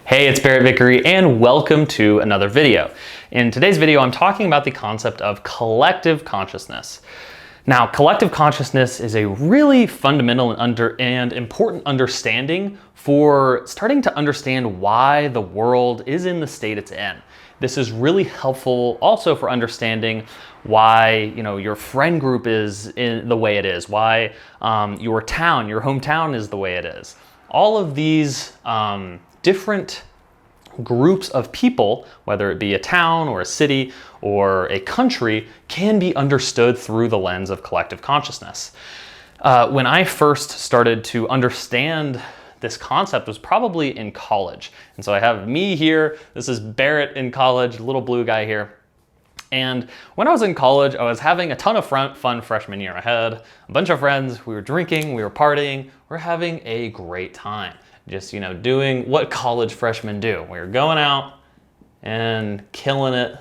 Hey, it's Barrett Vickery and welcome to another video. In today's video, I'm talking about the concept of collective consciousness. Now, collective consciousness is a really fundamental and important understanding for starting to understand why the world is in the state it's in. This is really helpful also for understanding why your friend group is in the way it is, why your hometown is the way it is. All of these different groups of people, whether it be a town or a city or a country, can be understood through the lens of collective consciousness. When I first started to understand this concept was probably in college. And so I have me here, this is Barrett in college, little blue guy here. And when I was in college, I was having a ton of fun freshman year. I had a bunch of friends, we were drinking, we were partying, we were having a great time. Just, doing what college freshmen do. We were going out and killing it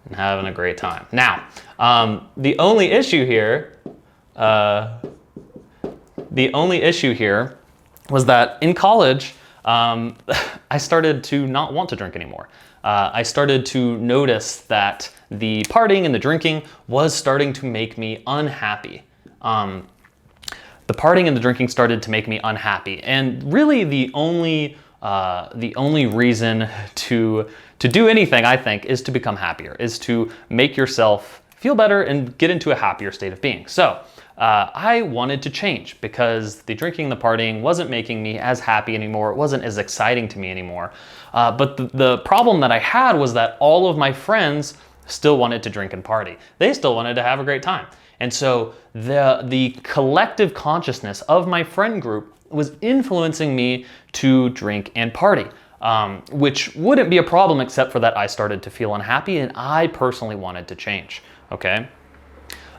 and having a great time. Now, the only issue here was that in college, I started to not want to drink anymore. I started to notice that the partying and the drinking was starting to make me unhappy. The partying and the drinking started to make me unhappy, and really the only reason to do anything, I think, is to become happier, is to make yourself feel better and get into a happier state of being. So I wanted to change because the drinking and the partying wasn't making me as happy anymore. It wasn't as exciting to me anymore. But the problem that I had was that all of my friends still wanted to drink and party. They still wanted to have a great time. And so the collective consciousness of my friend group was influencing me to drink and party, which wouldn't be a problem except for that I started to feel unhappy and I personally wanted to change, okay?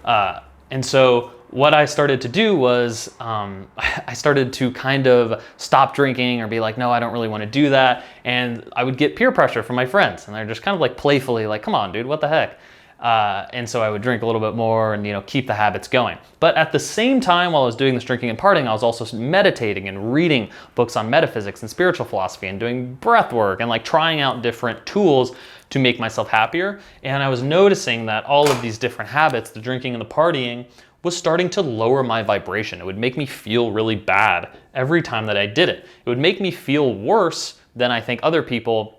And so what I started to do was I started to kind of stop drinking or be like, no, I don't really want to do that. And I would get peer pressure from my friends and they're just kind of like playfully like, come on, dude, what the heck? And so I would drink a little bit more and keep the habits going. But at the same time, while I was doing this drinking and partying, I was also meditating and reading books on metaphysics and spiritual philosophy and doing breath work and like trying out different tools to make myself happier. And I was noticing that all of these different habits, the drinking and the partying, was starting to lower my vibration. It would make me feel really bad every time that I did it. It would make me feel worse than I think other people,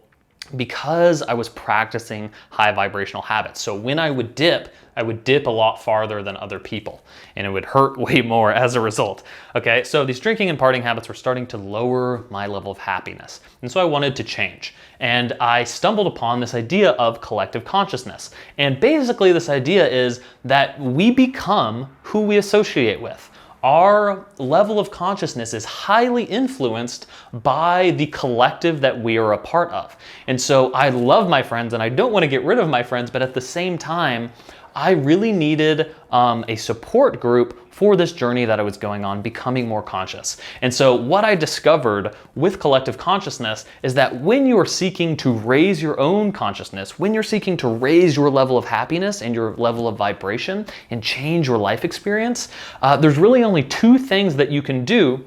because I was practicing high vibrational habits. So when I would dip a lot farther than other people and it would hurt way more as a result. Okay, so these drinking and partying habits were starting to lower my level of happiness. And so I wanted to change. And I stumbled upon this idea of collective consciousness. And basically this idea is that we become who we associate with. Our level of consciousness is highly influenced by the collective that we are a part of. And so I love my friends and I don't want to get rid of my friends, but at the same time, I really needed a support group for this journey that I was going on, becoming more conscious. And so what I discovered with collective consciousness is that when you are seeking to raise your own consciousness, when you're seeking to raise your level of happiness and your level of vibration and change your life experience, there's really only two things that you can do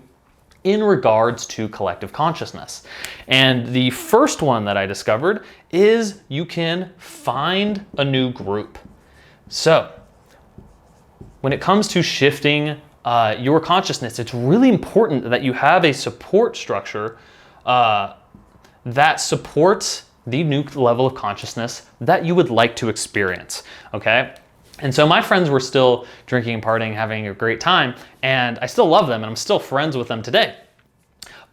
in regards to collective consciousness. And the first one that I discovered is you can find a new group. So, when it comes to shifting your consciousness, it's really important that you have a support structure that supports the new level of consciousness that you would like to experience, okay? And so my friends were still drinking and partying, having a great time, and I still love them and I'm still friends with them today.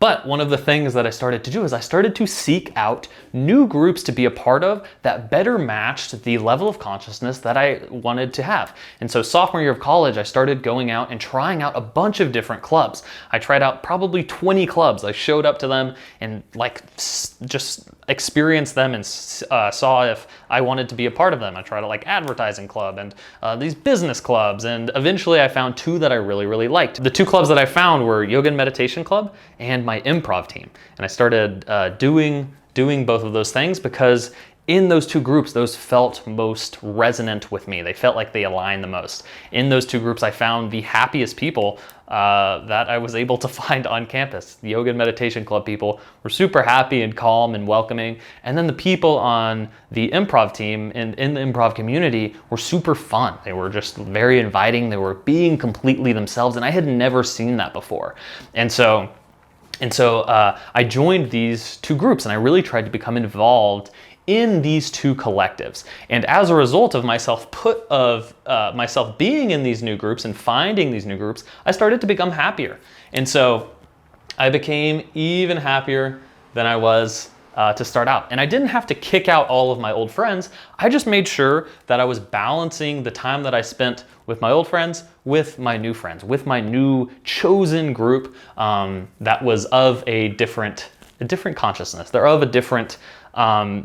But one of the things that I started to do is I started to seek out new groups to be a part of that better matched the level of consciousness that I wanted to have. And so sophomore year of college, I started going out and trying out a bunch of different clubs. I tried out probably 20 clubs. I showed up to them and just experienced them and saw if I wanted to be a part of them. I tried out like advertising club and these business clubs, and eventually I found two that I really, really liked. The two clubs that I found were Yoga and Meditation Club and my improv team. And I started doing both of those things because in those two groups, those felt most resonant with me. They felt like they aligned the most. In those two groups, I found the happiest people that I was able to find on campus. The yoga and meditation club people were super happy and calm and welcoming. And then the people on the improv team and in the improv community were super fun. They were just very inviting. They were being completely themselves. And I had never seen that before. And so I joined these two groups, and I really tried to become involved in these two collectives. And as a result of myself being in these new groups and finding these new groups, I started to become happier. And so I became even happier than I was to start out. And I didn't have to kick out all of my old friends. I just made sure that I was balancing the time that I spent with my old friends with my new friends, with my new chosen group that was of a different consciousness. They're of a different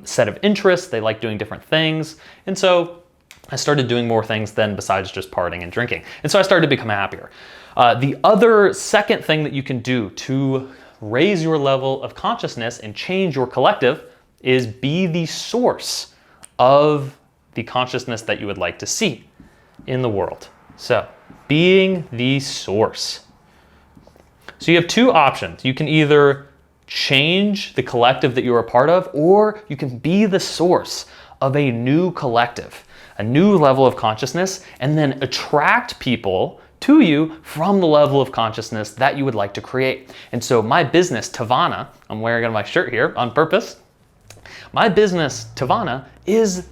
set of interests. They like doing different things. And so I started doing more things than besides just partying and drinking. And so I started to become happier. The other second thing that you can do to raise your level of consciousness and change your collective is be the source of the consciousness that you would like to see in the world. So being the source. So you have two options. You can either change the collective that you're a part of, or you can be the source of a new collective, a new level of consciousness, and then attract people to you from the level of consciousness that you would like to create. And so my business, Tavana, I'm wearing on my shirt here on purpose. My business, Tavana, is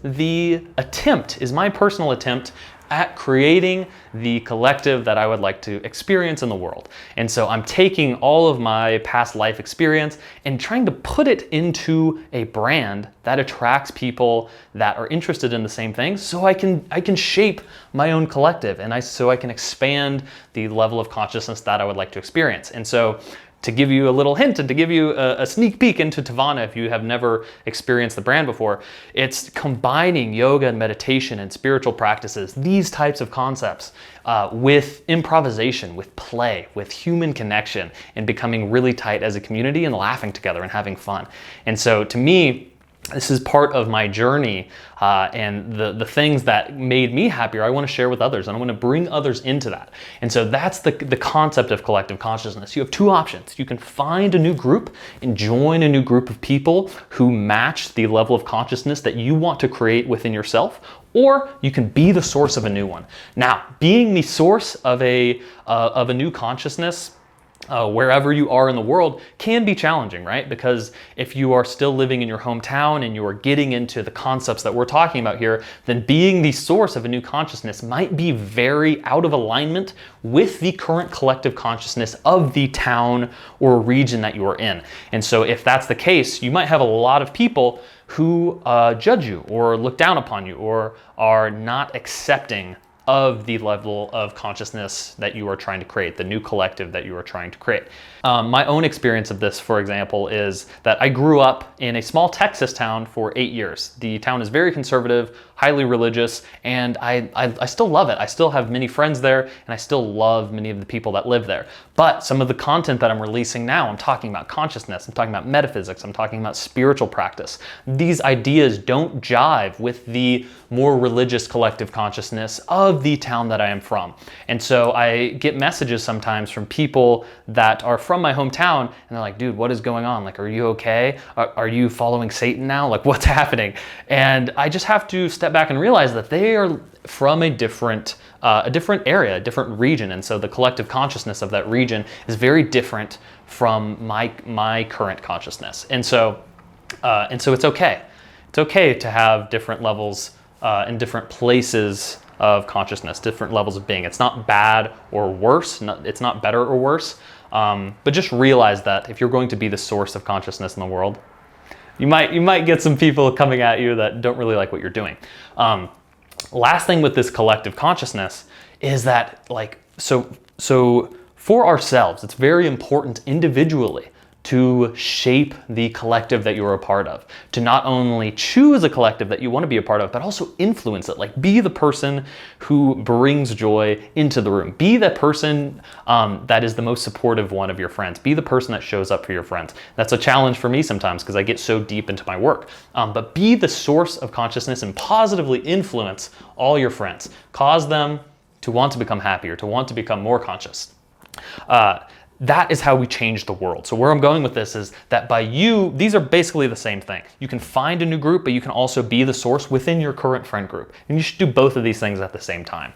my personal attempt at creating the collective that I would like to experience in the world. And so I'm taking all of my past life experience and trying to put it into a brand that attracts people that are interested in the same things, so I can shape my own collective, and so I can expand the level of consciousness that I would like to experience. And so to give you a little hint and to give you a sneak peek into Tavana, if you have never experienced the brand before, it's combining yoga and meditation and spiritual practices, these types of concepts, with improvisation, with play, with human connection, and becoming really tight as a community and laughing together and having fun. And so to me, this is part of my journey, and the things that made me happier, I want to share with others, and I want to bring others into that. And so that's the concept of collective consciousness. You have two options. You can find a new group and join a new group of people who match the level of consciousness that you want to create within yourself, or you can be the source of a new one. Now, being the source of a new consciousness, wherever you are in the world, can be challenging, right? Because if you are still living in your hometown and you are getting into the concepts that we're talking about here, then being the source of a new consciousness might be very out of alignment with the current collective consciousness of the town or region that you are in. And so if that's the case, you might have a lot of people who judge you or look down upon you or are not accepting of the level of consciousness that you are trying to create, the new collective that you are trying to create. My own experience of this, for example, is that I grew up in a small Texas town for 8 years. The town is very conservative, highly religious, and I still love it. I still have many friends there, and I still love many of the people that live there. But some of the content that I'm releasing now, I'm talking about consciousness, I'm talking about metaphysics, I'm talking about spiritual practice. These ideas don't jive with the more religious collective consciousness of the town that I am from. And so I get messages sometimes from people that are from my hometown, and they're like, dude, what is going on? Like, are you okay? Are you following Satan now? Like, what's happening? And I just have to step back and realize that they are from a different area, a different region. And so the collective consciousness of that region is very different from my current consciousness. And so it's okay. It's okay to have different levels in different places of consciousness, different levels of being. It's not bad or worse. It's not better or worse. But just realize that if you're going to be the source of consciousness in the world, you might get some people coming at you that don't really like what you're doing. Last thing with this collective consciousness is that, like, so for ourselves, it's very important individually to shape the collective that you're a part of, to not only choose a collective that you want to be a part of, but also influence it. Like, be the person who brings joy into the room. Be the person that is the most supportive one of your friends. Be the person that shows up for your friends. That's a challenge for me sometimes because I get so deep into my work. But be the source of consciousness and positively influence all your friends. Cause them to want to become happier, to want to become more conscious. That is how we change the world. So where I'm going with this is that by you, these are basically the same thing. You can find a new group, but you can also be the source within your current friend group. And you should do both of these things at the same time.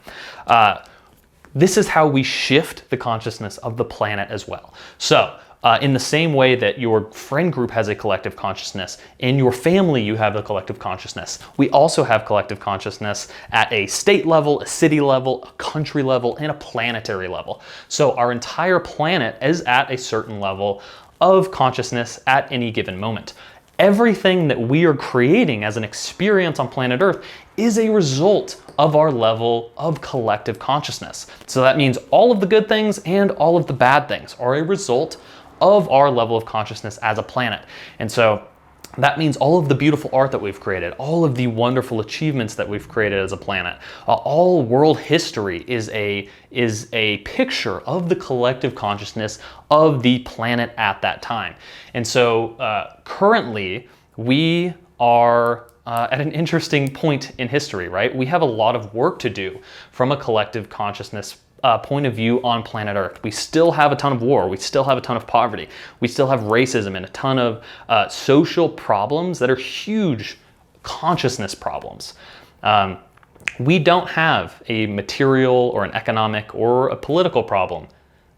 This is how we shift the consciousness of the planet as well. So in the same way that your friend group has a collective consciousness, in your family you have a collective consciousness. We also have collective consciousness at a state level, a city level, a country level, and a planetary level. So our entire planet is at a certain level of consciousness at any given moment. Everything that we are creating as an experience on planet Earth is a result of our level of collective consciousness. So that means all of the good things and all of the bad things are a result of our level of consciousness as a planet. And so that means all of the beautiful art that we've created, all of the wonderful achievements that we've created as a planet, all world history is a picture of the collective consciousness of the planet at that time. And so currently we are at an interesting point in history, right? We have a lot of work to do from a collective consciousness point of view on planet Earth. We still have a ton of war. We still have a ton of poverty. We still have racism and a ton of social problems that are huge consciousness problems. We don't have a material or an economic or a political problem.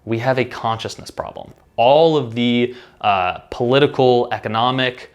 We have a consciousness problem. All of the political, economic,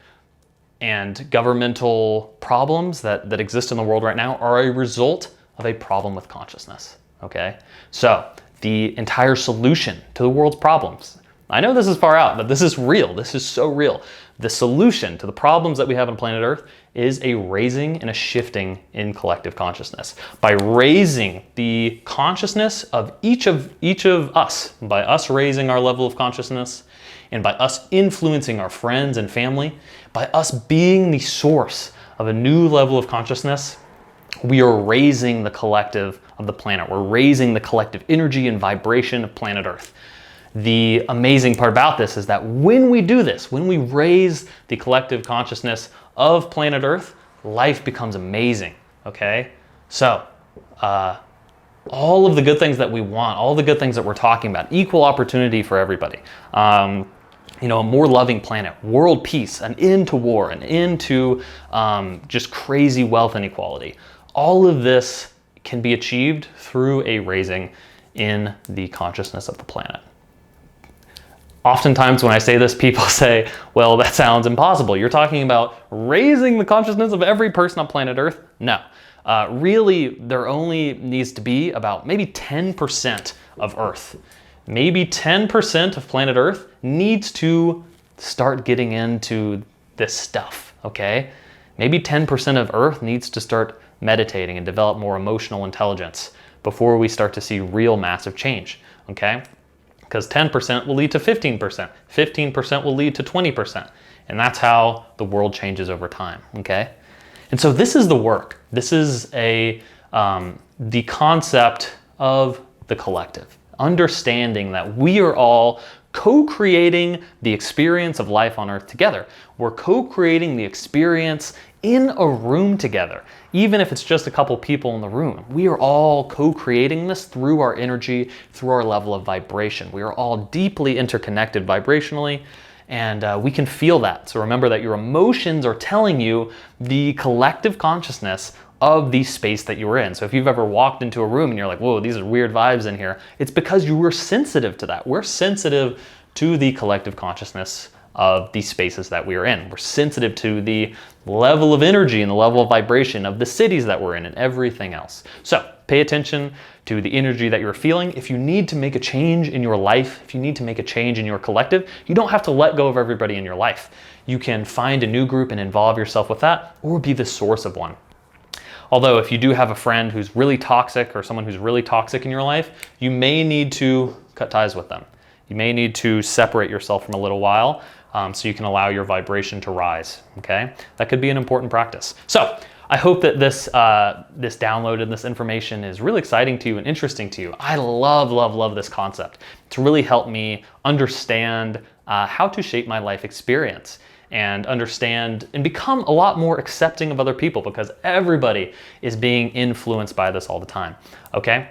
and governmental problems that exist in the world right now are a result of a problem with consciousness. Okay, so the entire solution to the world's problems, I know this is far out, but this is real. This is so real. The solution to the problems that we have on planet Earth is a raising and a shifting in collective consciousness. By raising the consciousness of each of us, by us raising our level of consciousness, and by us influencing our friends and family, by us being the source of a new level of consciousness, we are raising the collective of the planet. We're raising the collective energy and vibration of planet Earth. The amazing part about this is that when we do this, when we raise the collective consciousness of planet Earth, life becomes amazing, okay? So, all of the good things that we want, all the good things that we're talking about, equal opportunity for everybody, you know, a more loving planet, world peace, an end to war, an end to just crazy wealth inequality. All of this can be achieved through a raising in the consciousness of the planet. Oftentimes when I say this, people say, well, that sounds impossible. You're talking about raising the consciousness of every person on planet Earth? No. Really, there only needs to be about maybe 10% of Earth. Maybe 10% of planet Earth needs to start getting into this stuff, okay? Maybe 10% of Earth needs to start meditating and develop more emotional intelligence before we start to see real massive change, okay? Because 10% will lead to 15%, 15% will lead to 20%, and that's how the world changes over time, okay? And so this is the work. This is the concept of the collective, understanding that we are all co-creating the experience of life on Earth together. We're co-creating the experience in a room together. Even if it's just a couple people in the room, we are all co-creating this through our energy, through our level of vibration. We are all deeply interconnected vibrationally, and we can feel that. So remember that your emotions are telling you the collective consciousness of the space that you were in. So if you've ever walked into a room and you're like, whoa, these are weird vibes in here, it's because you were sensitive to that. We're sensitive to the collective consciousness of these spaces that we are in. We're sensitive to the level of energy and the level of vibration of the cities that we're in and everything else. So pay attention to the energy that you're feeling. If you need to make a change in your life, if you need to make a change in your collective, you don't have to let go of everybody in your life. You can find a new group and involve yourself with that, or be the source of one. Although if you do have a friend who's really toxic or someone who's really toxic in your life, you may need to cut ties with them. You may need to separate yourself from a little while so you can allow your vibration to rise, okay? That could be an important practice. So I hope that this download and this information is really exciting to you and interesting to you. I love this concept. It's really helped me understand how to shape my life experience and understand and become a lot more accepting of other people, because everybody is being influenced by this all the time, okay?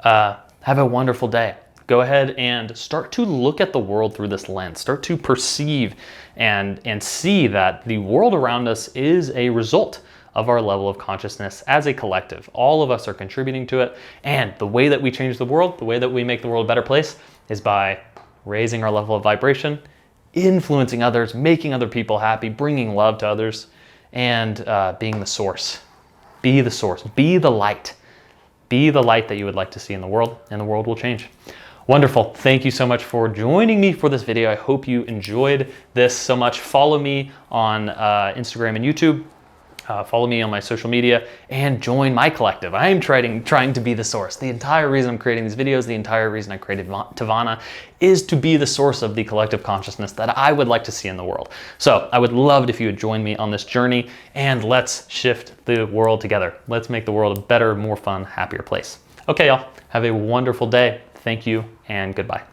Have a wonderful day. Go ahead and start to look at the world through this lens. Start to perceive and see that the world around us is a result of our level of consciousness as a collective. All of us are contributing to it, and the way that we change the world, the way that we make the world a better place, is by raising our level of vibration, influencing others, making other people happy, bringing love to others, and being the source. Be the source. Be the light. Be the light that you would like to see in the world, and the world will change. Wonderful. Thank you so much for joining me for this video. I hope you enjoyed this so much. Follow me on Instagram and YouTube. Follow me on my social media and join my collective. I am trying to be the source. The entire reason I'm creating these videos, the entire reason I created Tavana, is to be the source of the collective consciousness that I would like to see in the world. So I would love it if you would join me on this journey, and let's shift the world together. Let's make the world a better, more fun, happier place. Okay, y'all, have a wonderful day. Thank you and goodbye.